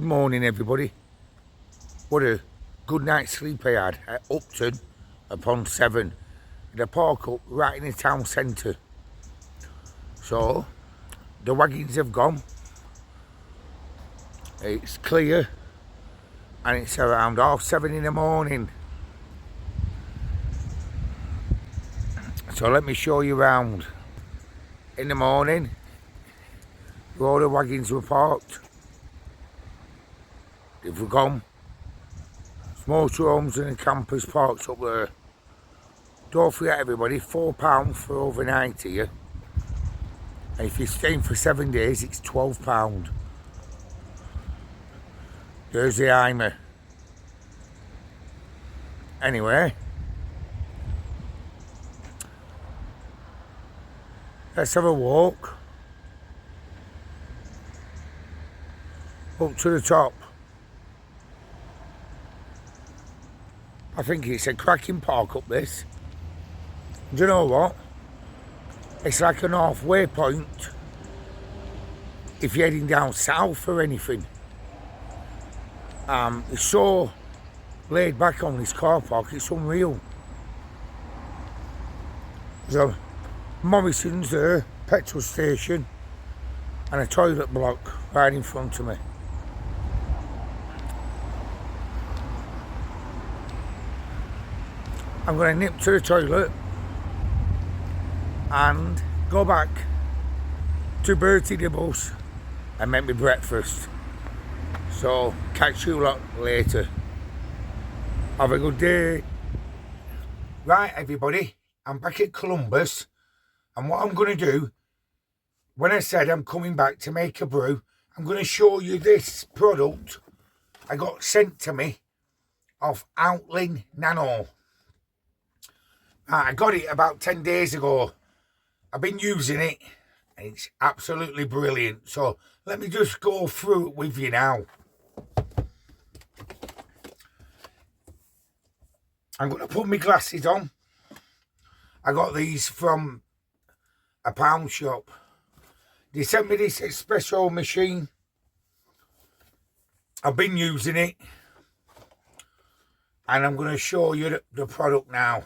morning, everybody. What a good night's sleep I had at Upton upon Severn. The park up right in the town centre. So the wagons have gone. It's clear and it's around 7:30 in the morning. So let me show you around. In the morning, all the wagons were parked. They've gone. Motorhomes and campers parked up there. Don't forget, everybody, £4 for overnight here. And if you're staying for 7 days, it's £12. There's the Imer. Anyway, let's have a walk up to the top. I think it's a cracking park up this. Do you know what? It's like an halfway point if you're heading down south or anything. It's so laid back on this car park, it's unreal. So Morrison's there, petrol station, and a toilet block right in front of me. I'm going to nip to the toilet and go back to Buret Island and make me breakfast. So catch you lot later. Have a good day. Right, everybody, I'm back at Columbus, and what I'm going to do, when I said I'm coming back to make a brew, I'm going to show you this product I got sent to me off Outlin Nano. I got it about 10 days ago. I've been using it and it's absolutely brilliant. So let me just go through it with you now. I'm going to put my glasses on. I got these from a pound shop. They sent me this Espresso machine. I've been using it and I'm going to show you the product now.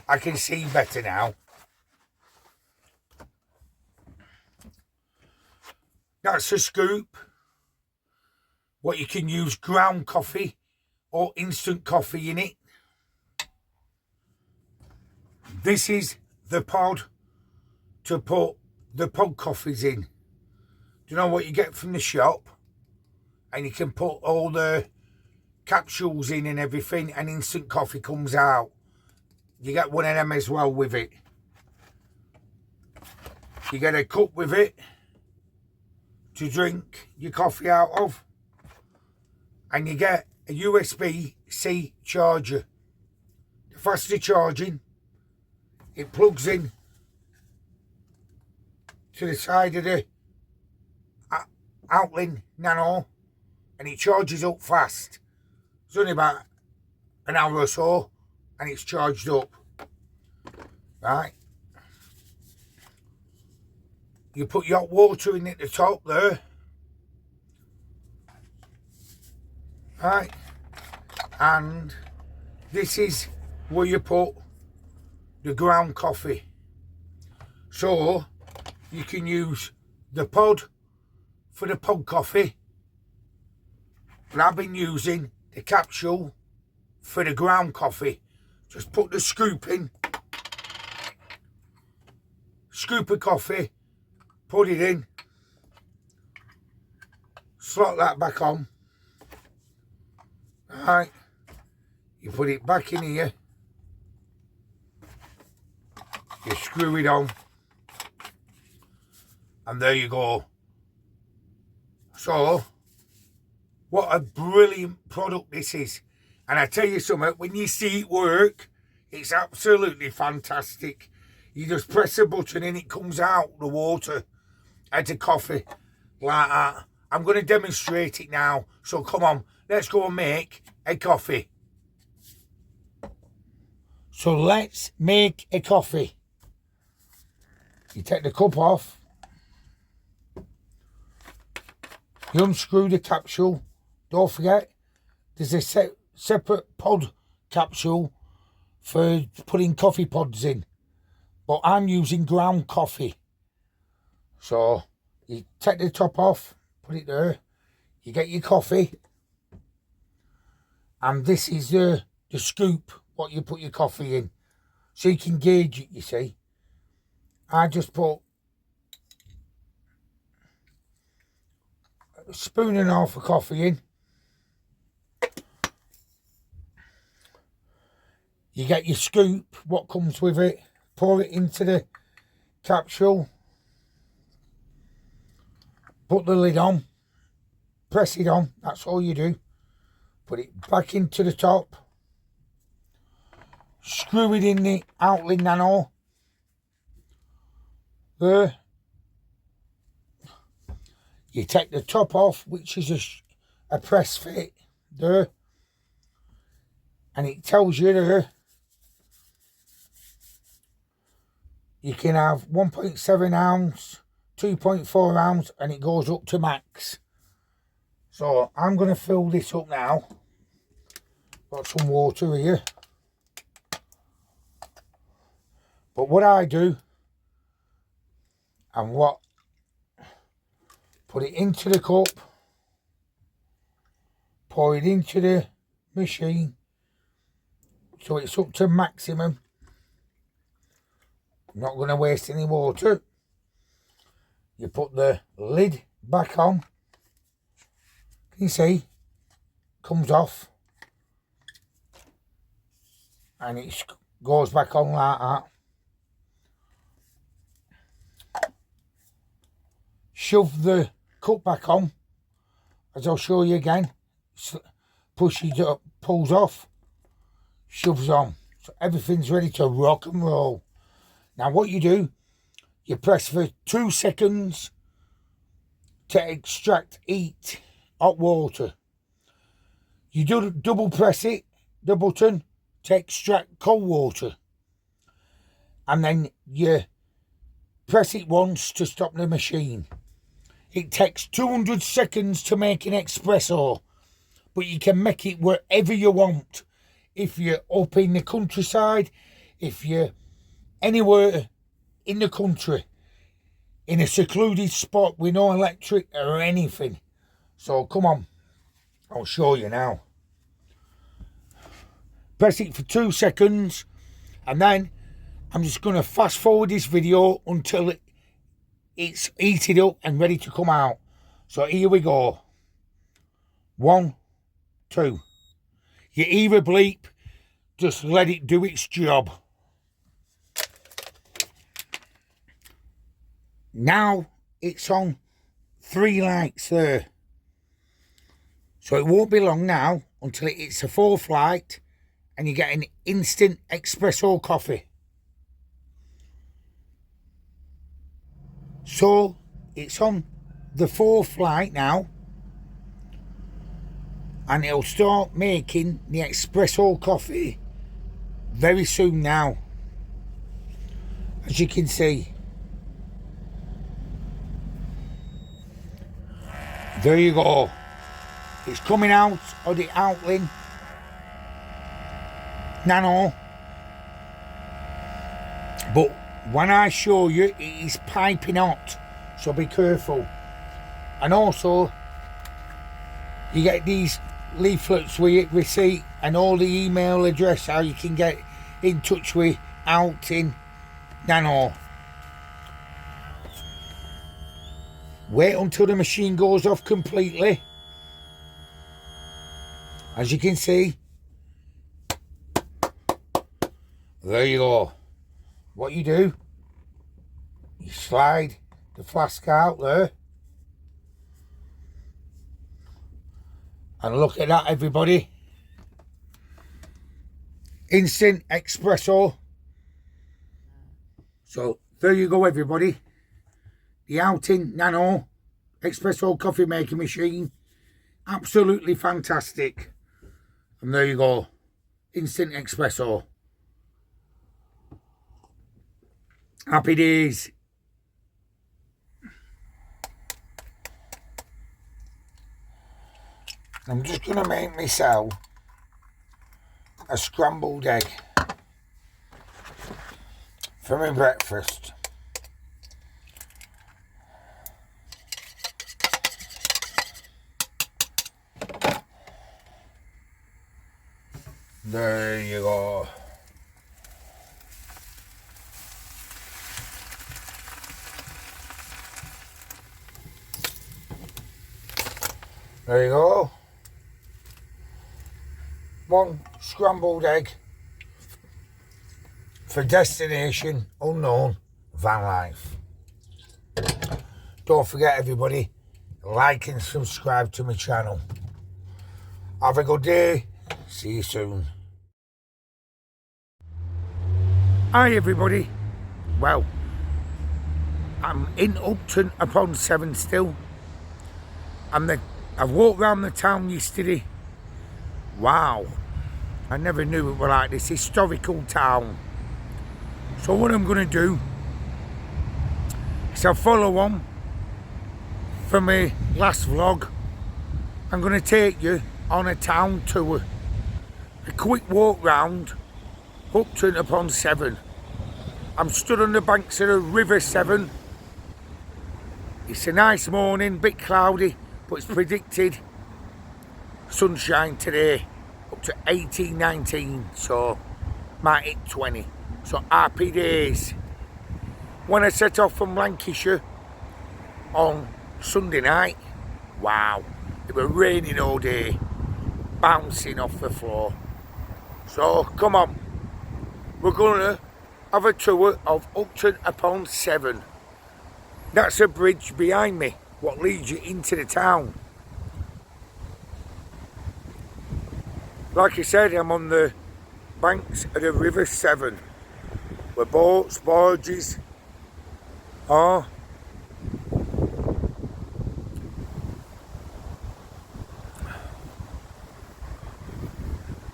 I can see better now. That's a scoop. What you can use ground coffee or instant coffee in it. This is the pod to put the pod coffees in. Do you know what you get from the shop? And you can put all the capsules in and everything, and instant coffee comes out. You get one of them as well with it. You get a cup with it to drink your coffee out of. And you get a USB-C charger. The faster charging, it plugs in to the side of the Outlin Nano and it charges up fast. It's only about an hour or so and it's charged up. Right, you put your hot water in at the top there, right, and this is where you put the ground coffee. So you can use the pod for the pod coffee, but I've been using the capsule for the ground coffee. Just put the scoop in, scoop of coffee, put it in, slot that back on. Right, you put it back in here, you screw it on, and there you go. So what a brilliant product this is. And I tell you something, when you see it work, it's absolutely fantastic. You just press a button and it comes out, the water, and the coffee, like that. I'm going to demonstrate it now. So come on, let's go and make a coffee. So let's make a coffee. You take the cup off. You unscrew the capsule. Don't forget, there's a separate pod capsule for putting coffee pods in. But I'm using ground coffee. So you take the top off, put it there. You get your coffee. And this is the scoop, what you put your coffee in. So you can gauge it, you see. I just put a spoon and a half of coffee in. You get your scoop, what comes with it. Pour it into the capsule. Put the lid on. Press it on. That's all you do. Put it back into the top. Screw it in the Outlin Nano. There. You take the top off, which is a press fit. There. And it tells you there you can have 1.7 ounce, 2.4 ounce, and it goes up to max. So I'm going to fill this up now. Got some water here. But what I do, and put it into the cup, pour it into the machine, so it's up to maximum. I'm not going to waste any water. You put the lid back on. Can you see? Comes off. And it goes back on like that. Shove the cup back on, as I'll show you again. Pushes up, pulls off, shoves on. So everything's ready to rock and roll. Now what you do, you press for 2 seconds to extract heat, hot water. You do double press it, the button, to extract cold water. And then you press it once to stop the machine. It takes 200 seconds to make an espresso, but you can make it wherever you want. If you're up in the countryside, if you're anywhere in the country, in a secluded spot with no electric or anything. So come on, I'll show you now. Press it for 2 seconds, and then I'm just going to fast forward this video until it's heated up and ready to come out. So here we go. 1, 2. You hear a bleep, just let it do its job. Now it's on 3 lights there. So it won't be long now until it hits a 4th light and you get an instant espresso coffee. So it's on the 4th light now, and it'll start making the espresso coffee very soon now, as you can see. There you go. It's coming out of the Outlin Nano, but when I show you, it is piping hot, so be careful. And also, you get these leaflets with your receipt and all the email address how you can get in touch with Outlin Nano. Wait until the machine goes off completely. As you can see, there you go. What you do, you slide the flask out there, and look at that, everybody. Instant espresso. So there you go, everybody. The Outlin Nano espresso coffee making machine. Absolutely fantastic. And there you go. Instant espresso. Happy days. I'm just going to make myself a scrambled egg for my breakfast. There you go. There you go. One scrambled egg for destination unknown van life. Don't forget, everybody, like and subscribe to my channel. Have a good day. See you soon. Hi everybody. Well, I'm in Upton upon Severn still. I've walked around the town yesterday. Wow, I never knew it was like this historical town. So what I'm going to do is I'll follow on from my last vlog. I'm going to take you on a town tour. A quick walk round Upton upon Severn. I'm stood on the banks of the River Severn. It's a nice morning, bit cloudy, but it's predicted sunshine today, up to 18, 19, so might hit 20. So happy days. When I set off from Lancashire on Sunday night, wow, it was raining all day, bouncing off the floor. So come on, we're gonna have a tour of Upton upon Severn. That's a bridge behind me, what leads you into the town. Like I said, I'm on the banks of the River Severn, where boats, barges are.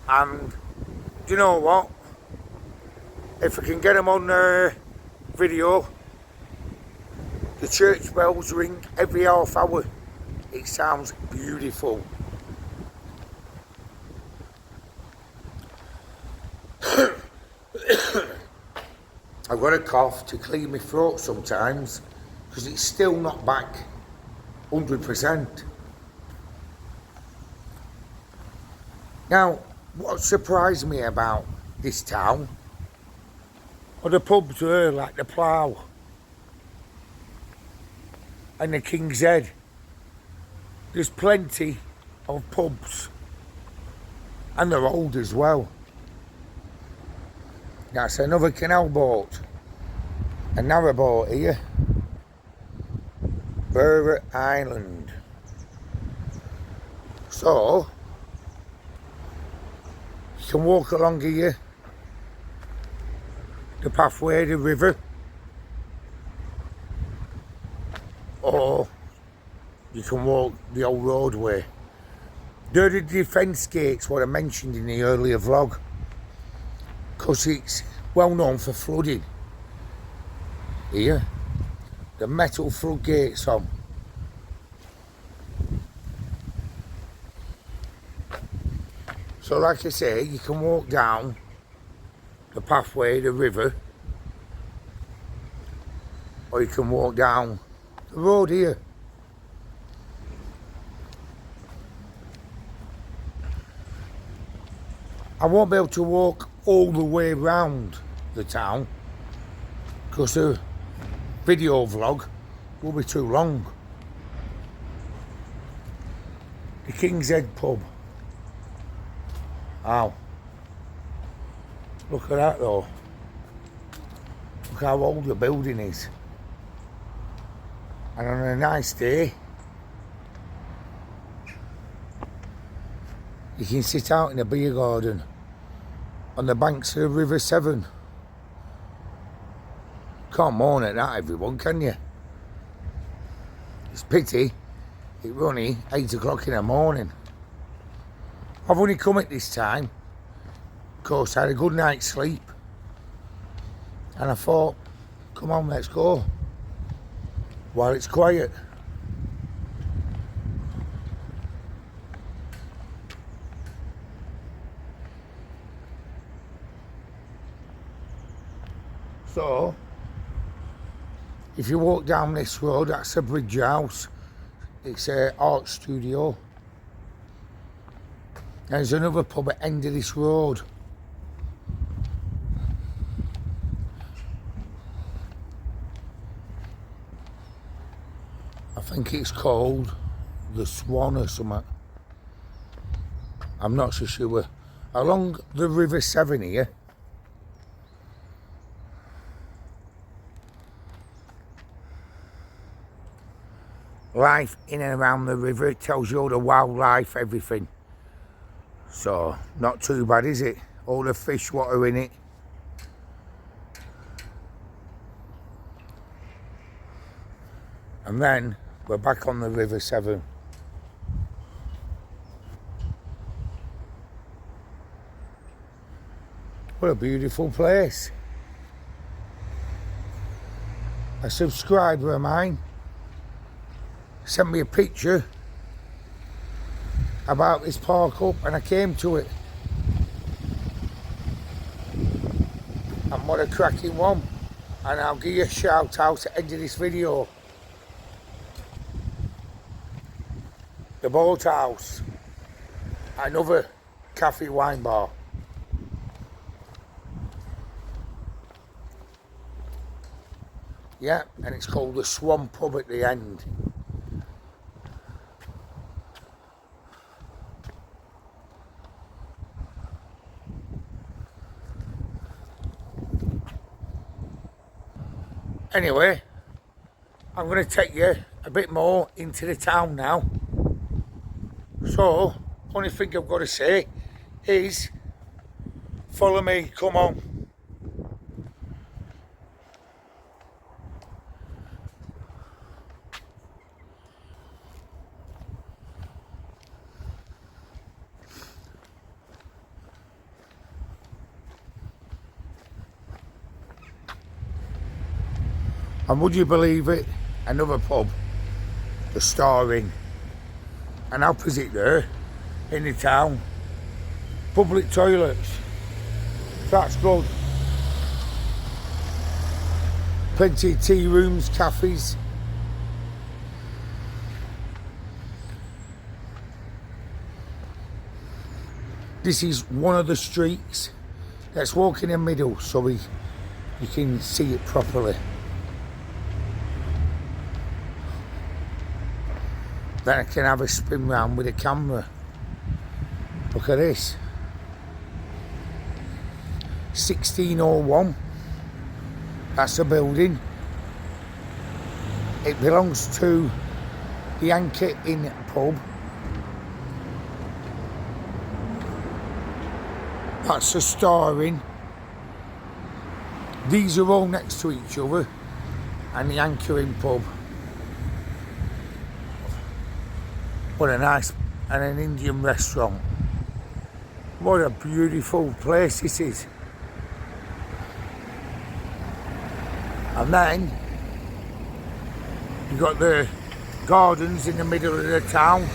And do you know what? If I can get them on video, the church bells ring every half hour. It sounds beautiful. I've got a cough to clear my throat sometimes because it's still not back 100%. Now, what surprised me about this town are the pubs there, like the Plough and the King's Head. There's plenty of pubs, and they're old as well. That's another canal boat, a narrowboat here, Buret Island. So you can walk along here, the pathway, the river, or you can walk the old roadway. They're the defence gates, what I mentioned in the earlier vlog, because it's well known for flooding here. The metal floodgates on. So like I say, you can walk down the pathway, the river, or you can walk down the road here. I won't be able to walk all the way around the town because the video vlog will be too long. The King's Head pub. Wow. Look at that though. Look how old the building is. And on a nice day, you can sit out in a beer garden on the banks of the River Severn. Can't moan at that, everyone, can you? It's pity it's only 8 o'clock in the morning. I've only come at this time because I had a good night's sleep, and I thought, come on, let's go while it's quiet. So, if you walk down this road, that's a bridge house. It's an art studio. There's another pub at the end of this road. I think it's called the Swan or something. I'm not so sure. Along the River Severn here. Life in and around the river, it tells you all the wildlife, everything. So, not too bad, is it? All the fish, what are in it. And then, we're back on the River Severn. What a beautiful place. A subscriber of mine sent me a picture about this park up, and I came to it. And what a cracking one. And I'll give you a shout out at the end of this video. The Boathouse. Another cafe wine bar. Yeah, and it's called the Swan Pub at the end. Anyway, I'm going to take you a bit more into the town now. So, only thing I've got to say is, follow me, come on. And would you believe it, another pub, the Star Inn, and opposite there, in the town, public toilets. That's good. Plenty of tea rooms, cafes. This is one of the streets. Let's walk in the middle so you can see it properly. Then I can have a spin round with a camera. Look at this. 1601. That's a building. It belongs to the Anchor Inn pub. That's a Star Inn. These are all next to each other. And the Anchor Inn pub. What a nice, and an Indian restaurant. What a beautiful place this is. And then you got the gardens in the middle of the town.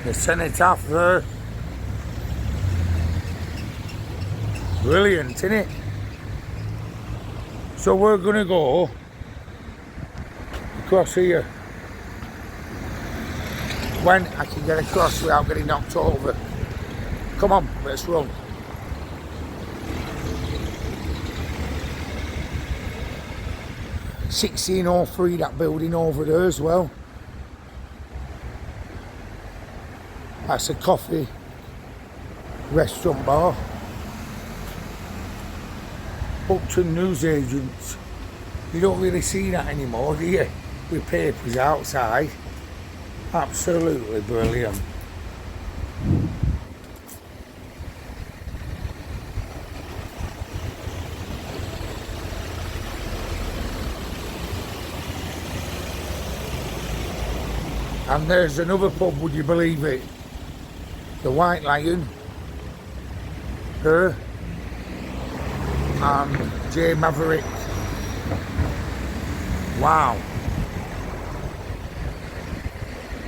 The cenotaph there. Brilliant, isn't it? So we're going to go across here when I can get across without getting knocked over. Come on, let's run. (1603) that building over there as well. That's a coffee restaurant bar. Upton newsagents. You don't really see that anymore, do you? With papers outside. Absolutely brilliant. And there's another pub, would you believe it? The White Lion. Her. And J Maverick. Wow.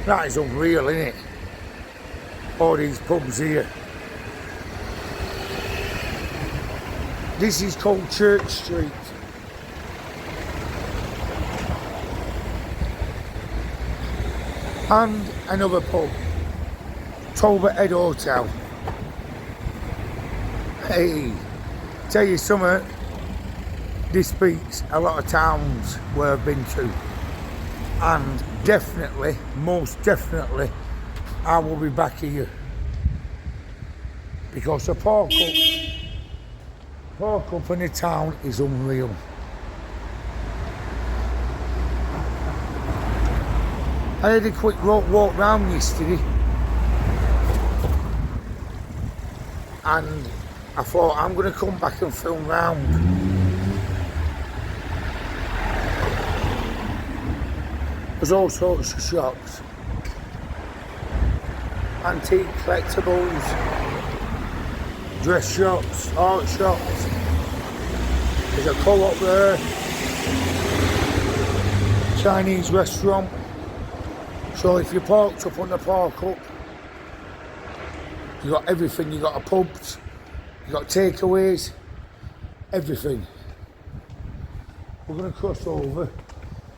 That is unreal, isn't it? All these pubs here. This is called Church Street. And another pub, Talbot Head Hotel. Hey, tell you something, this beats a lot of towns where I've been to. And definitely, most definitely, I will be back here. Because the park up in the town is unreal. I had a quick walk round yesterday and I thought I'm going to come back and film round. There's all sorts of shops, antique collectibles, dress shops, art shops. There's a co-op there, Chinese restaurant. So if you're parked up on the park up, you got everything. You got a pubs, you got takeaways, everything. We're going to cross over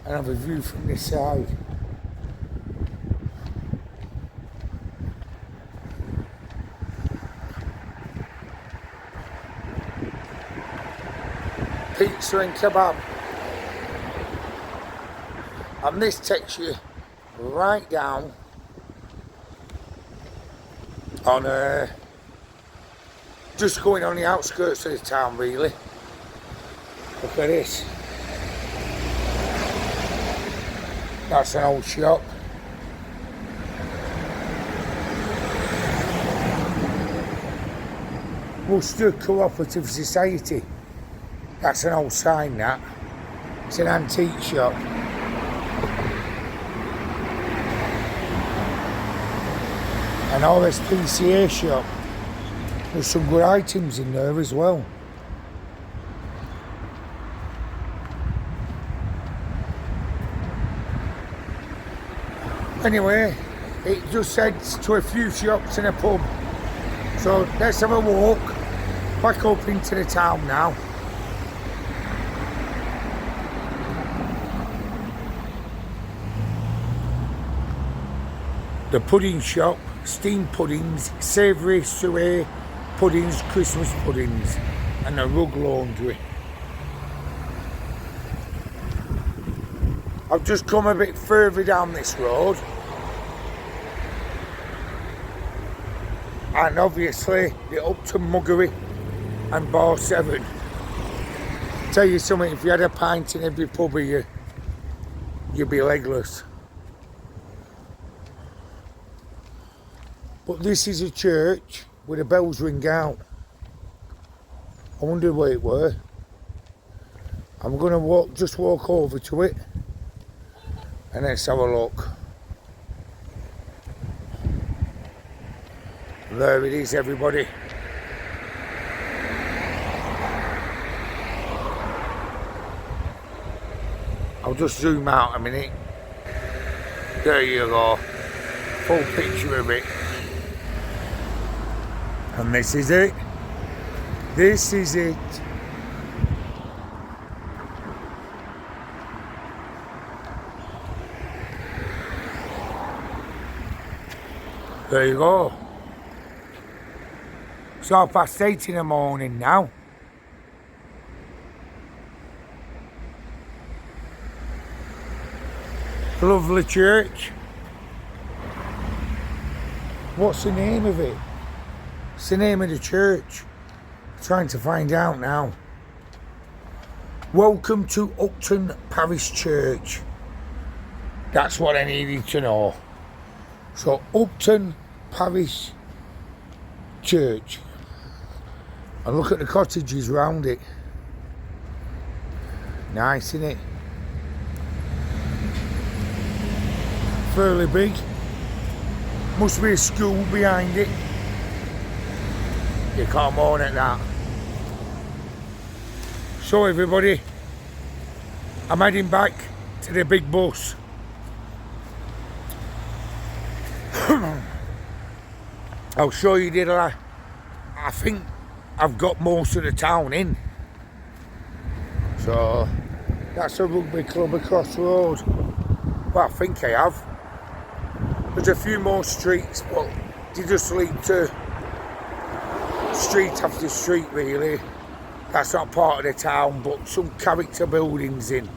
and have a view from this side. Pizza and kebab. And this takes you right down on just going on the outskirts of the town really. Look at this. That's an old shop. Worcester Cooperative Society. That's an old sign that. It's an antique shop. An RSPCA shop. There's some good items in there as well. Anyway, it just heads to a few shops and a pub. So let's have a walk back up into the town now. The pudding shop, steamed puddings, savoury souffle puddings, Christmas puddings, and a rug laundry. I've just come a bit further down this road, and obviously the Upton Muggery and Bar Severn. Tell you something, if you had a pint in every pub here, you'd be legless. But this is a church where the bells ring out. I wonder where it were. I'm going to just walk over to it and let's have a look. There it is, everybody. I'll just zoom out a minute. There you go. Full picture of it. And this is it. This is it. There you go. It's 8:30 in the morning now. Lovely church. What's the name of it? It's the name of the church. I'm trying to find out now. Welcome to Upton Parish Church. That's what I needed to know. So Upton Parish Church. And look at the cottages round it. Nice, isn't it? Fairly big. Must be a school behind it. You can't moan at that. So everybody, I'm heading back to the big bus. I'll show you, I think I've got most of the town in. So that's a rugby club across the road. Well, I think I have. There's a few more streets, but they just lead to street after street really. That's not part of the town, but some character buildings in.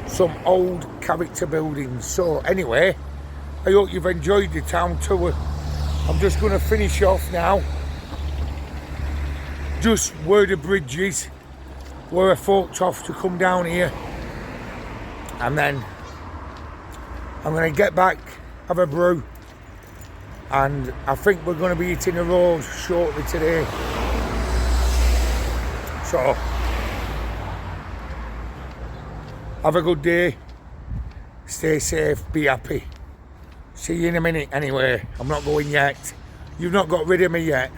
Some old character buildings. So anyway, I hope you've enjoyed the town tour. I'm just going to finish off now. Just where the bridge is, where I forked off to come down here. And then I'm going to get back, have a brew. And I think we're going to be hitting the road shortly today. So, have a good day. Stay safe, be happy. See you in a minute anyway. I'm not going yet. You've not got rid of me yet.